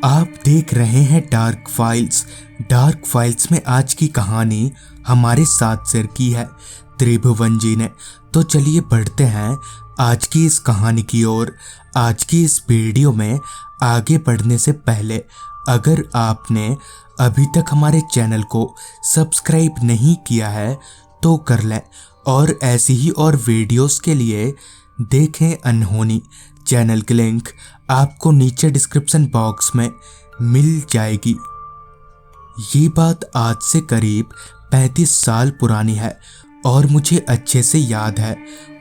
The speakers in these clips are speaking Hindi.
आप देख रहे हैं डार्क फाइल्स। डार्क फाइल्स में आज की कहानी हमारे साथ शेयर की है त्रिभुवन जी ने। तो चलिए बढ़ते हैं आज की इस कहानी की ओर। आज की इस वीडियो में आगे बढ़ने से पहले अगर आपने अभी तक हमारे चैनल को सब्सक्राइब नहीं किया है तो कर लें, और ऐसी ही और वीडियोस के लिए देखें अनहोनी। चैनल की लिंक आपको नीचे डिस्क्रिप्शन बॉक्स में मिल जाएगी। ये बात आज से करीब 35 साल पुरानी है और मुझे अच्छे से याद है।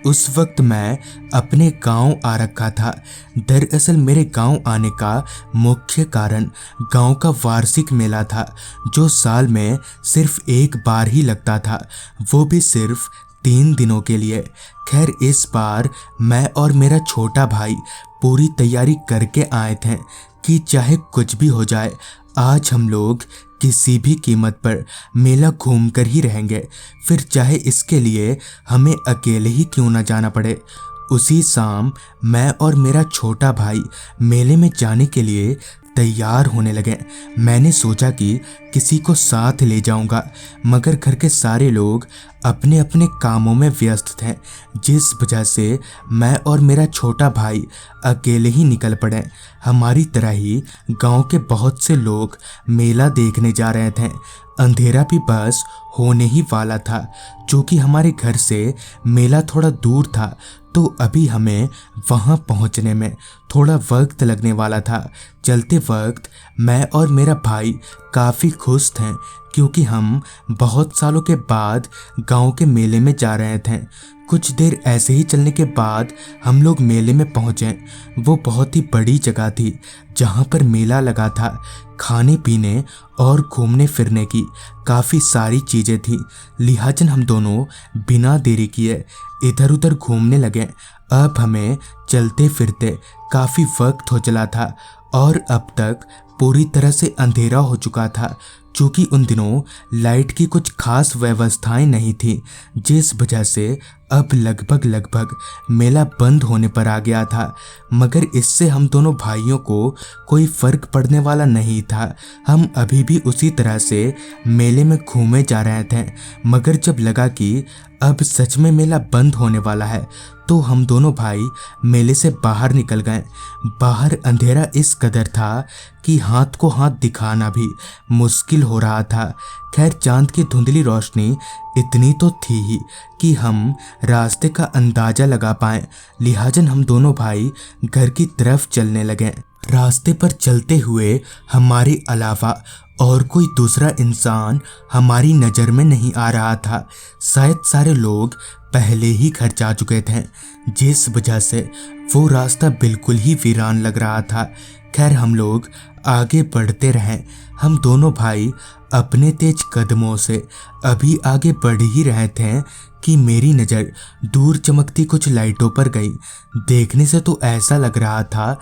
उस वक्त मैं अपने गांव आ रखा था। दरअसल मेरे गांव आने का मुख्य कारण गांव का वार्षिक मेला था, जो साल में सिर्फ एक बार ही लगता था, वो भी सिर्फ 3 दिनों के लिए। खैर, इस बार मैं और मेरा छोटा भाई पूरी तैयारी करके आए थे कि चाहे कुछ भी हो जाए, आज हम लोग किसी भी कीमत पर मेला घूम कर ही रहेंगे, फिर चाहे इसके लिए हमें अकेले ही क्यों ना जाना पड़े। उसी शाम मैं और मेरा छोटा भाई मेले में जाने के लिए तैयार होने लगे। मैंने सोचा कि किसी को साथ ले जाऊंगा, मगर घर के सारे लोग अपने अपने कामों में व्यस्त थे, जिस वजह से मैं और मेरा छोटा भाई अकेले ही निकल पड़े। हमारी तरह ही गांव के बहुत से लोग मेला देखने जा रहे थे। अंधेरा भी बस होने ही वाला था। चूँकि हमारे घर से मेला थोड़ा दूर था, तो अभी हमें वहां पहुंचने में थोड़ा वक्त लगने वाला था। चलते वक्त मैं और मेरा भाई काफ़ी खुश थे, क्योंकि हम बहुत सालों के बाद गांव के मेले में जा रहे थे। कुछ देर ऐसे ही चलने के बाद हम लोग मेले में पहुंचे। वो बहुत ही बड़ी जगह थी जहां पर मेला लगा था। खाने पीने और घूमने फिरने की काफ़ी सारी चीज़ें थी, लिहाजन हम दोनों बिना देरी किए इधर उधर घूमने लगे। अब हमें चलते फिरते काफ़ी वक्त हो चला था और अब तक पूरी तरह से अंधेरा हो चुका था। चूँकि उन दिनों लाइट की कुछ खास व्यवस्थाएं नहीं थी, जिस वजह से अब लगभग मेला बंद होने पर आ गया था। मगर इससे हम दोनों भाइयों को कोई फर्क पड़ने वाला नहीं था। हम अभी भी उसी तरह से मेले में घूमे जा रहे थे। मगर जब लगा कि अब सच में मेला बंद होने वाला है, तो हम दोनों भाई मेले से बाहर निकल गए। बाहर अंधेरा इस कदर था कि हाथ को हाथ दिखाना भी मुश्किल हो रहा था। खैर, चांद की धुंधली रोशनी इतनी तो थी ही कि हम रास्ते का अंदाजा लगा पाएं, लिहाजन हम दोनों भाई घर की तरफ चलने लगे। रास्ते पर चलते हुए हमारे अलावा और कोई दूसरा इंसान हमारी नज़र में नहीं आ रहा था। शायद सारे लोग पहले ही घर जा चुके थे, जिस वजह से वो रास्ता बिल्कुल ही वीरान लग रहा था। खैर, हम लोग आगे बढ़ते रहे। हम दोनों भाई अपने तेज कदमों से अभी आगे बढ़ ही रहे थे कि मेरी नज़र दूर चमकती कुछ लाइटों पर गई। देखने से तो ऐसा लग रहा था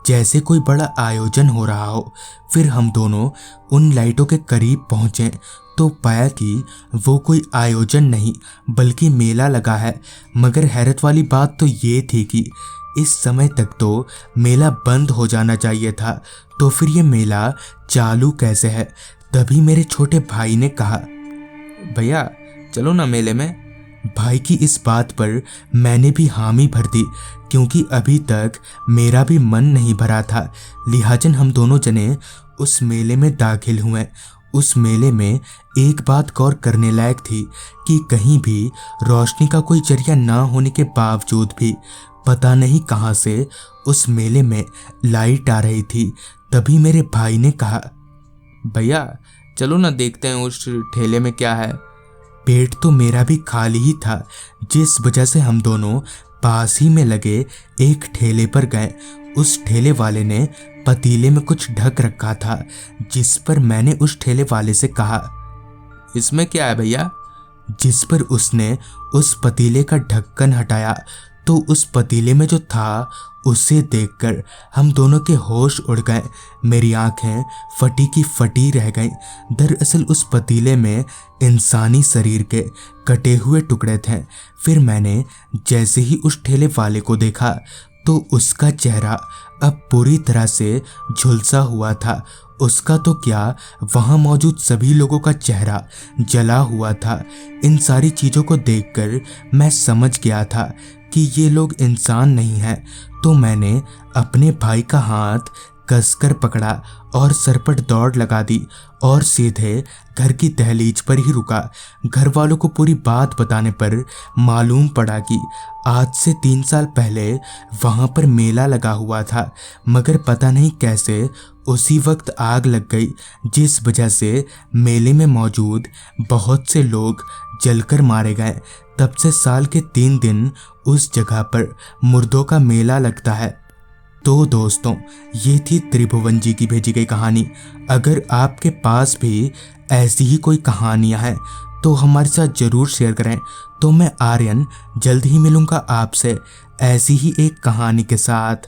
जैसे कोई बड़ा आयोजन हो रहा हो। फिर हम दोनों उन लाइटों के करीब पहुंचे तो पाया कि वो कोई आयोजन नहीं बल्कि मेला लगा है। मगर हैरत वाली बात तो ये थी कि इस समय तक तो मेला बंद हो जाना चाहिए था, तो फिर ये मेला चालू कैसे है। तभी मेरे छोटे भाई ने कहा, भैया चलो ना मेले में। भाई की इस बात पर मैंने भी हामी भर दी, क्योंकि अभी तक मेरा भी मन नहीं भरा था। लिहाजन हम दोनों जने उस मेले में दाखिल हुए। उस मेले में एक बात गौर करने लायक थी कि कहीं भी रोशनी का कोई जरिया ना होने के बावजूद भी पता नहीं कहां से उस मेले में लाइट आ रही थी। तभी मेरे भाई ने कहा, भैया चलो ना देखते हैं उस ठेले में क्या है। पेट तो मेरा भी खाली ही था, जिस वजह से हम दोनों पास ही में लगे एक ठेले पर गए। उस ठेले वाले ने पतीले में कुछ ढक रखा था, जिस पर मैंने उस ठेले वाले से कहा, इसमें क्या है भैया। जिस पर उसने उस पतीले का ढक्कन हटाया तो उस पतीले में जो था उसे देखकर हम दोनों के होश उड़ गए। मेरी आंखें फटी की फटी रह गईं। दरअसल उस पतीले में इंसानी शरीर के कटे हुए टुकड़े थे। फिर मैंने जैसे ही उस ठेले वाले को देखा तो उसका चेहरा अब पूरी तरह से झुलसा हुआ था। उसका तो क्या, वहां मौजूद सभी लोगों का चेहरा जला हुआ था। इन सारी चीजों को देखकर मैं समझ गया था कि ये लोग इंसान नहीं हैं। तो मैंने अपने भाई का हाथ कसकर पकड़ा और सर पर दौड़ लगा दी और सीधे घर की दहलीज पर ही रुका। घर वालों को पूरी बात बताने पर मालूम पड़ा कि आज से 3 साल पहले वहां पर मेला लगा हुआ था, मगर पता नहीं कैसे उसी वक्त आग लग गई, जिस वजह से मेले में मौजूद बहुत से लोग जलकर मारे गए। तब से साल के 3 दिन उस जगह पर मुर्दों का मेला लगता है। तो दोस्तों, ये थी त्रिभुवन जी की भेजी गई कहानी। अगर आपके पास भी ऐसी ही कोई कहानियां हैं तो हमारे साथ ज़रूर शेयर करें। तो मैं आर्यन जल्द ही मिलूंगा आपसे ऐसी ही एक कहानी के साथ।